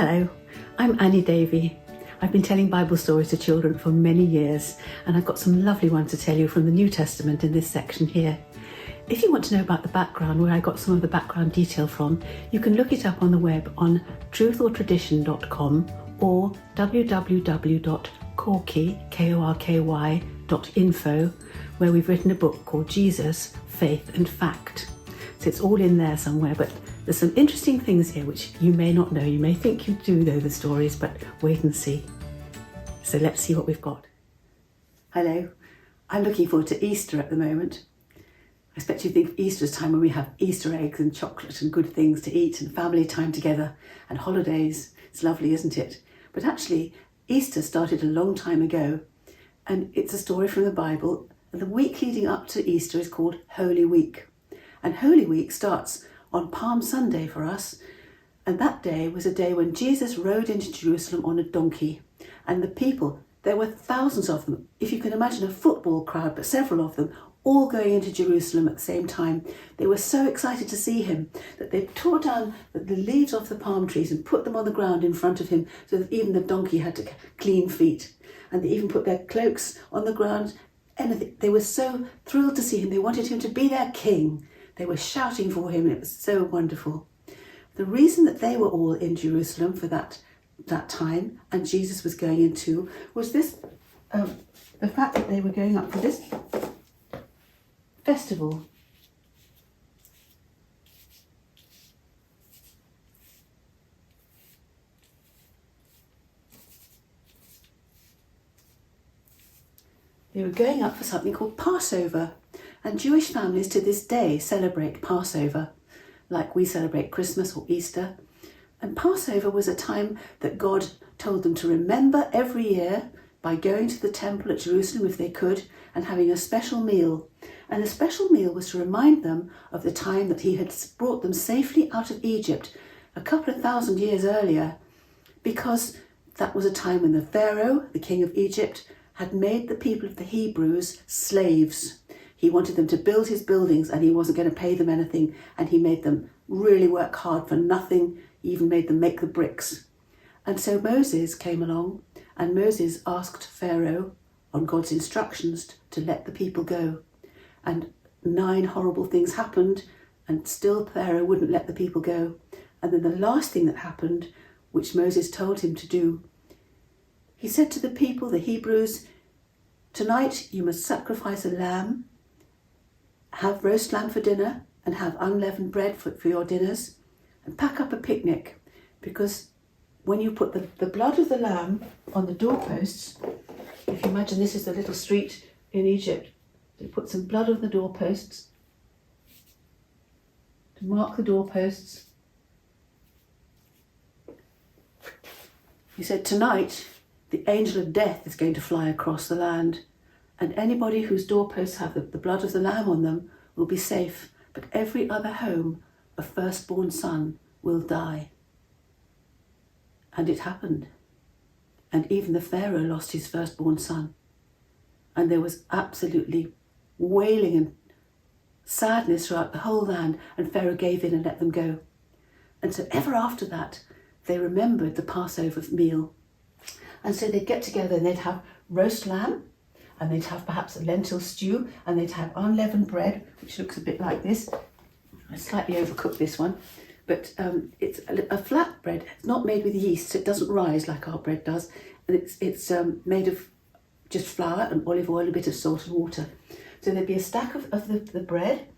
Hello, I'm Annie Davey. I've been telling Bible stories to children for many years, and I've got some lovely ones to tell you from the New Testament in this section here. If you want to know about the background, where I got some of the background detail from, you can look it up on the web on truthortradition.com or www.korky.info, where we've written a book called Jesus, Faith and Fact. So it's all in there somewhere, but there's some interesting things here which you may not know. You may think you do know the stories, but wait and see. So let's see what we've got. Hello, I'm looking forward to Easter at the moment. I expect you think Easter is time when we have Easter eggs and chocolate and good things to eat and family time together and holidays. It's lovely, isn't it? But actually, Easter started a long time ago, and it's a story from the Bible. And the week leading up to Easter is called Holy Week. And Holy Week starts on Palm Sunday for us. And that day was a day when Jesus rode into Jerusalem on a donkey. And the people, there were thousands of them. If you can imagine a football crowd, but several of them, all going into Jerusalem at the same time. They were so excited to see him that they tore down the leaves off the palm trees and put them on the ground in front of him so that even the donkey had to clean feet. And they even put their cloaks on the ground. And they were so thrilled to see him. They wanted him to be their king. They were shouting for him, and it was so wonderful. The reason that they were all in Jerusalem for that time, and Jesus was going in too, was this, the fact that they were going up for this festival. They were going up for something called Passover. And Jewish families to this day celebrate Passover, like we celebrate Christmas or Easter. And Passover was a time that God told them to remember every year by going to the temple at Jerusalem if they could and having a special meal. And the special meal was to remind them of the time that he had brought them safely out of Egypt a couple of thousand years earlier, because that was a time when the Pharaoh, the king of Egypt, had made the people of the Hebrews slaves. He wanted them to build his buildings and he wasn't going to pay them anything, and he made them really work hard for nothing. He even made them make the bricks. And so Moses came along, and Moses asked Pharaoh on God's instructions to let the people go. And 9 horrible things happened, and still Pharaoh wouldn't let the people go. And then the last thing that happened, which Moses told him to do, he said to the people, the Hebrews, "Tonight you must sacrifice a lamb, have roast lamb for dinner, and have unleavened bread for your dinners, and pack up a picnic, because when you put the blood of the lamb on the doorposts," if you imagine this is the little street in Egypt, they put some blood on the doorposts to mark the doorposts. He said, "Tonight the angel of death is going to fly across the land, and anybody whose doorposts have the blood of the lamb on them will be safe, but every other home, a firstborn son will die." And it happened. And even the Pharaoh lost his firstborn son. And there was absolutely wailing and sadness throughout the whole land, and Pharaoh gave in and let them go. And so ever after that, they remembered the Passover meal. And so they'd get together and they'd have roast lamb, and they'd have perhaps a lentil stew, and they'd have unleavened bread, which looks a bit like this. I slightly overcooked this one, but it's a flat bread. It's not made with yeast, so it doesn't rise like our bread does. And it's made of just flour and olive oil, a bit of salt and water. So there'd be a stack of the bread.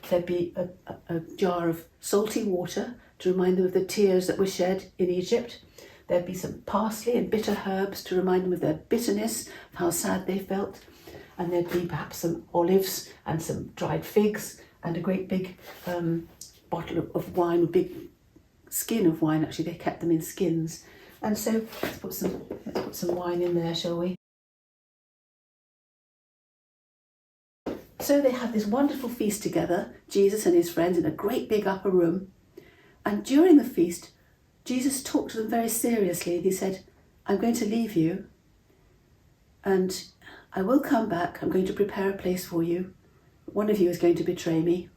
There'd be a jar of salty water to remind them of the tears that were shed in Egypt. There'd be some parsley and bitter herbs to remind them of their bitterness, of how sad they felt. And there'd be perhaps some olives and some dried figs and a great big bottle of wine, a big skin of wine. Actually, they kept them in skins. And so let's put some wine in there, shall we? So they had this wonderful feast together, Jesus and his friends, in a great big upper room. And during the feast, Jesus talked to them very seriously. He said, "I'm going to leave you, and I will come back. I'm going to prepare a place for you. One of you is going to betray me."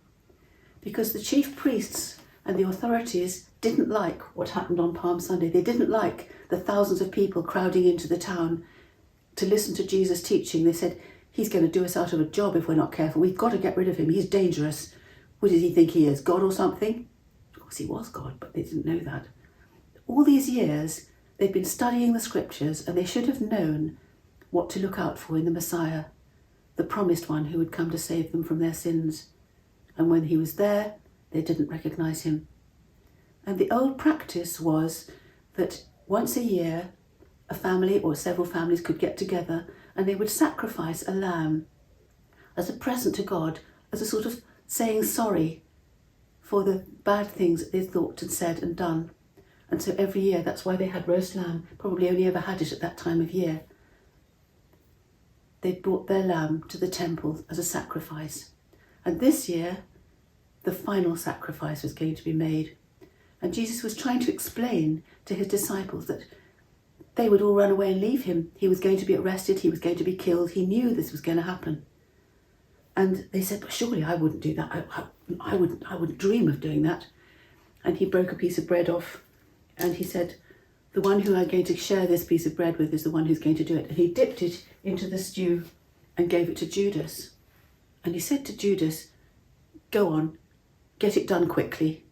Because the chief priests and the authorities didn't like what happened on Palm Sunday. They didn't like the thousands of people crowding into the town to listen to Jesus teaching. They said, he's going to do us out of a job if we're not careful. We've got to get rid of him. He's dangerous. What does he think he is, God or something? Of course he was God, but they didn't know that. All these years, they'd been studying the scriptures, and they should have known what to look out for in the Messiah, the promised one who would come to save them from their sins. And when he was there, they didn't recognize him. And the old practice was that once a year, a family or several families could get together and they would sacrifice a lamb as a present to God, as a sort of saying sorry for the bad things that they thought and said and done. And so every year, that's why they had roast lamb, probably only ever had it at that time of year. They brought their lamb to the temple as a sacrifice. And this year, the final sacrifice was going to be made. And Jesus was trying to explain to his disciples that they would all run away and leave him. He was going to be arrested. He was going to be killed. He knew this was going to happen. And they said, but surely I wouldn't do that. I wouldn't dream of doing that. And he broke a piece of bread off and he said, the one who I'm going to share this piece of bread with is the one who's going to do it. And he dipped it into the stew and gave it to Judas. And he said to Judas, go on, get it done quickly.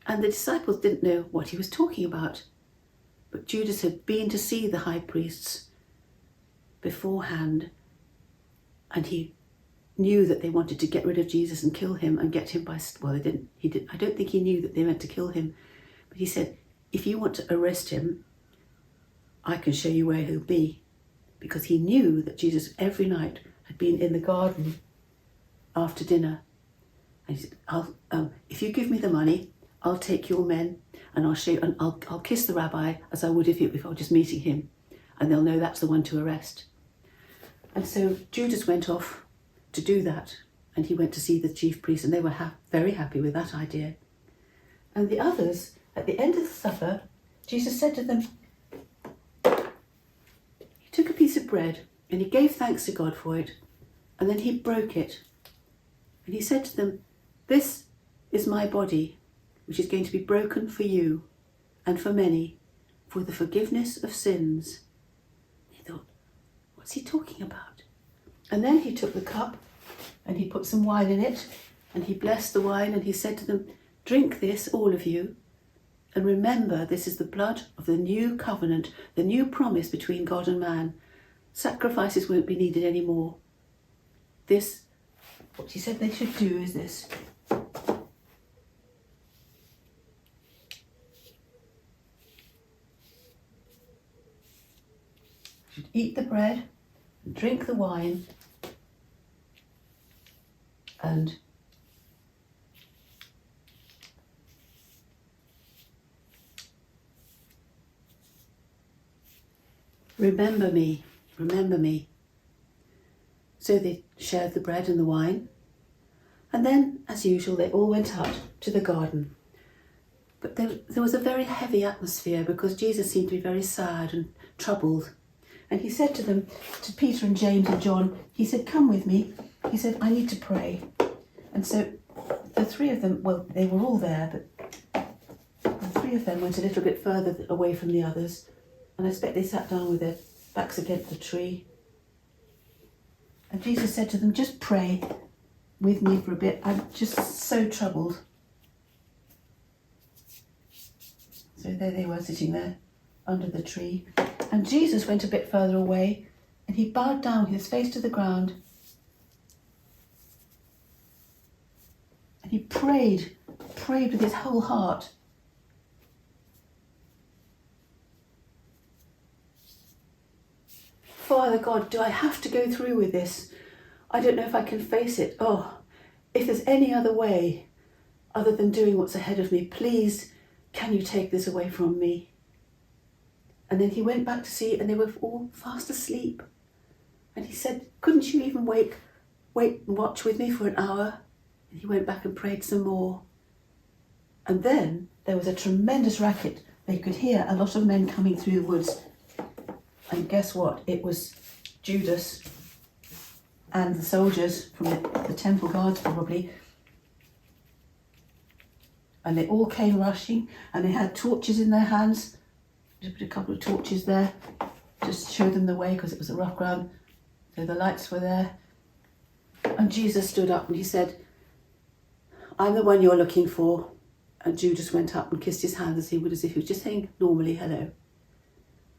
And the disciples didn't know what he was talking about. But Judas had been to see the high priests beforehand, and he knew that they wanted to get rid of Jesus and kill him and get him by, well, they didn't. I don't think he knew that they meant to kill him. But he said, if you want to arrest him, I can show you where he'll be. Because he knew that Jesus every night had been in the garden after dinner. And he said, if you give me the money, I'll take your men and I'll show you, and I'll kiss the rabbi as I would if I were just meeting him. And they'll know that's the one to arrest. And so Judas went off to do that. And he went to see the chief priests, and they were very happy with that idea. And the others, at the end of the supper, Jesus said to them, he took a piece of bread and he gave thanks to God for it, and then he broke it. And he said to them, this is my body, which is going to be broken for you and for many, for the forgiveness of sins. He thought, what's he talking about? And then he took the cup and he put some wine in it, and he blessed the wine, and he said to them, drink this, all of you, and remember, this is the blood of the new covenant, the new promise between God and man. Sacrifices won't be needed anymore. This, what he said they should do is this. Should eat the bread, and drink the wine, and remember me, remember me. So they shared the bread and the wine, and then, as usual, they all went out to the garden. But there was a very heavy atmosphere because Jesus seemed to be very sad and troubled. And he said to them, to Peter and James and John, he said, come with me. He said, I need to pray. And so the three of them, well, they were all there, but the three of them went a little bit further away from the others. And I expect they sat down with their backs against the tree. And Jesus said to them, just pray with me for a bit. I'm just so troubled. So there they were sitting there under the tree. And Jesus went a bit further away and he bowed down his face to the ground. And he prayed with his whole heart. Father God, do I have to go through with this? I don't know if I can face it. Oh, if there's any other way other than doing what's ahead of me, please, can you take this away from me? And then he went back to see, and they were all fast asleep. And he said, couldn't you even wait and watch with me for an hour? And he went back and prayed some more. And then there was a tremendous racket. They could hear a lot of men coming through the woods. And guess what? It was Judas and the soldiers from the temple guards probably. And they all came rushing, and they had torches in their hands. Just put a couple of torches there, just to show them the way, because it was a rough ground. So the lights were there. And Jesus stood up and he said, I'm the one you're looking for. And Judas went up and kissed his hand as he would, as if he was just saying normally hello.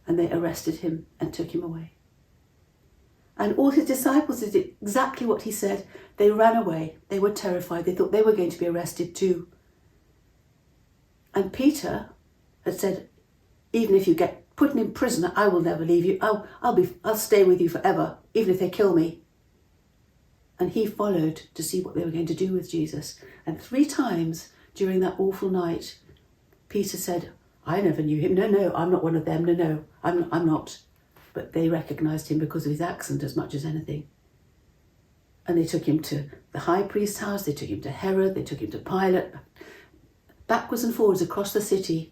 And they arrested him and took him away. And all his disciples did exactly what he said. They ran away. They were terrified. They thought they were going to be arrested too. And Peter had said, even if you get put in prison, I will never leave you. I'll stay with you forever, even if they kill me. And he followed to see what they were going to do with Jesus. And 3 times during that awful night, Peter said, I never knew him. No, I'm not one of them. No, I'm not. But they recognised him because of his accent as much as anything. And they took him to the high priest's house. They took him to Herod. They took him to Pilate. Backwards and forwards across the city,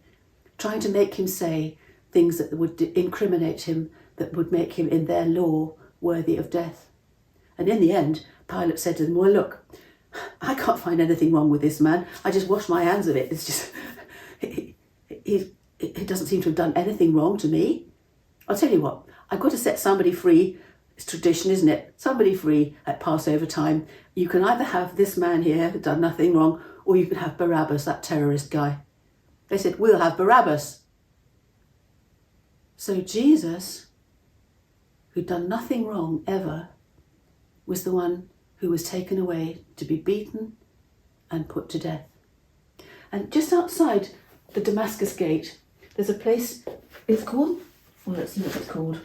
trying to make him say things that would incriminate him, that would make him, in their law, worthy of death. And in the end, Pilate said to them, well, look, I can't find anything wrong with this man. I just washed my hands of it. It's just, he doesn't seem to have done anything wrong to me. I'll tell you what, I've got to set somebody free. It's tradition, isn't it? Somebody free at Passover time. You can either have this man here who done nothing wrong, or you can have Barabbas, that terrorist guy. They said, we'll have Barabbas. So Jesus, who'd done nothing wrong ever, was the one who was taken away to be beaten and put to death. And just outside the Damascus Gate, there's a place, it's called, well, let's see what it's called.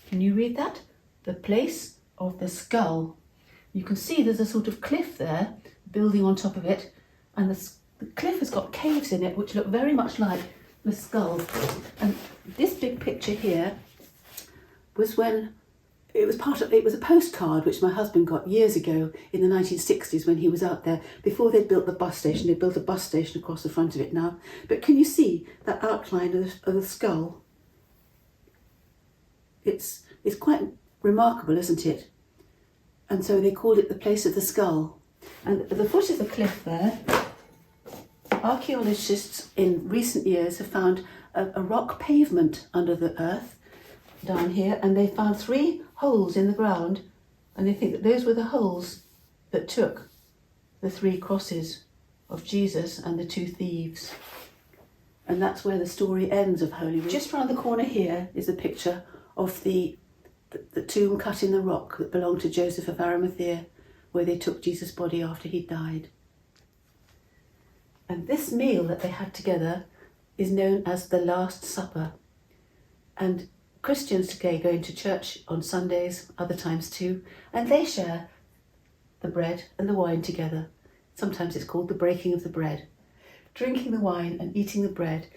Can you read that? The place of the skull. You can see there's a sort of cliff there, building on top of it, and the cliff has got caves in it which look very much like the skull. And this big picture here was when it was a postcard which my husband got years ago in the 1960s when he was out there. Before they'd built the bus station, they'd built a bus station across the front of it now. But can you see that outline of the skull? It's quite remarkable, isn't it? And so they called it the place of the skull. And at the foot of the cliff there, archaeologists in recent years have found a rock pavement under the earth down here, and they found 3 holes in the ground, and they think that those were the holes that took the 3 crosses of Jesus and the 2 thieves. And that's where the story ends of Holy Week. Just round the corner here is a picture of the tomb cut in the rock that belonged to Joseph of Arimathea, where they took Jesus' body after he died. And this meal that they had together is known as the Last Supper. And Christians today go into church on Sundays, other times too, and they share the bread and the wine together. Sometimes it's called the breaking of the bread. Drinking the wine and eating the bread,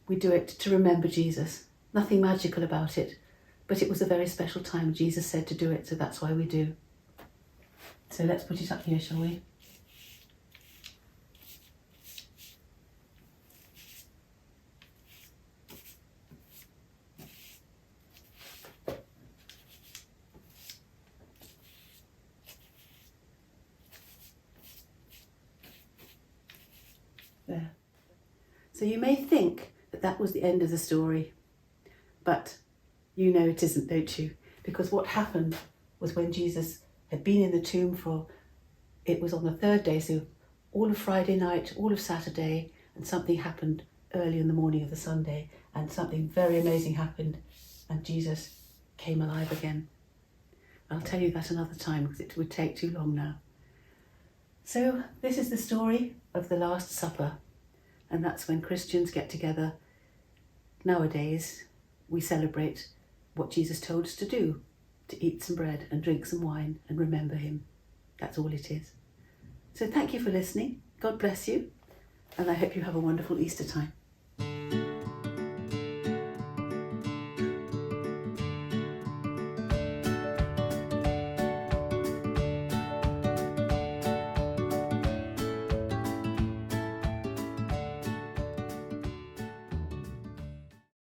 we do it to remember Jesus. Nothing magical about it, but it was a very special time. Jesus said to do it, so that's why we do. So let's put it up here, shall we? There. So you may think that that was the end of the story, but you know it isn't, don't you? Because what happened was when Jesus had been in the tomb it was on the 3rd day, so all of Friday night, all of Saturday, and something happened early in the morning of the Sunday, and something very amazing happened, and Jesus came alive again. I'll tell you that another time because it would take too long now. So this is the story of the Last Supper, and that's when Christians get together. Nowadays, we celebrate what Jesus told us to do, to eat some bread and drink some wine and remember him. That's all it is. So thank you for listening. God bless you, and I hope you have a wonderful Easter time.